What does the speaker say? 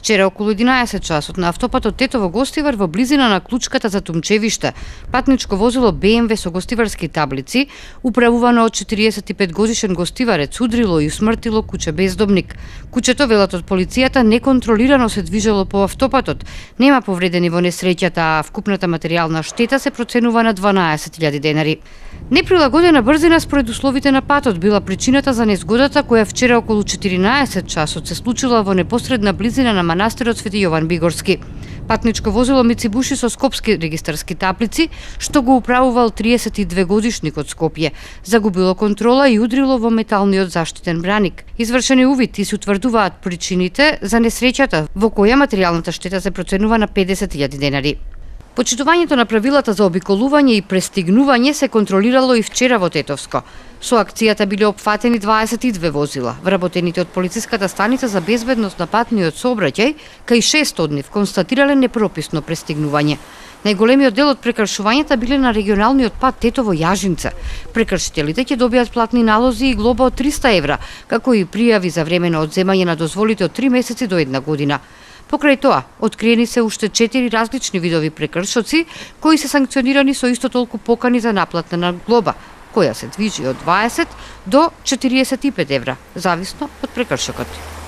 Вчера околу 11 часот на автопатот Тетово-Гостивар во близина на клучката за Тумчевиште, патничко возило БМВ со гостиварски таблици, управувано од 45 годишен гостиварец, удрило и усмртило куќе бездомник. Куќето, велат од полицијата, неконтролирано се движело по автопатот. Нема повредени во несреќата, а вкупната материјална штета се проценува на 12.000 денари. Неприлагодена брзина според условите на патот била причината за незгодата која вчера околу 14 часот се случила во непосредна близина на манастирот Свети Јован Бигорски. Патничко возило Мицибуши со скопски регистарски таблици, што го управувал 32 годишник од Скопје, загубило контрола и удрило во металниот заштитен браник. Извршени увид и се утврдуваат причините за несреќата, во која материјалната штета се проценува на 50.000 денари. Почитувањето на правилата за обиколување и престигнување се контролирало и вчера во Тетовско. Со акцијата биле опфатени 22 возила. Вработените од полициската станица за безбедност на патниот сообраќај, кај 6 од нив констатирале непрописно престигнување. Најголемиот дел од прекршувањата биле на регионалниот пат Тетово-Јажинце. Прекршителите ќе добијат платни налози и глоба од 300 евра, како и пријави за времено одземање на дозволите од 3 месеци до 1 година. Покрај тоа, откриени се уште 4 различни видови прекршоци, кои се санкционирани со исто толку покани за наплатна на глоба, која се движи од 20 до 45 евра, зависно од прекршокот.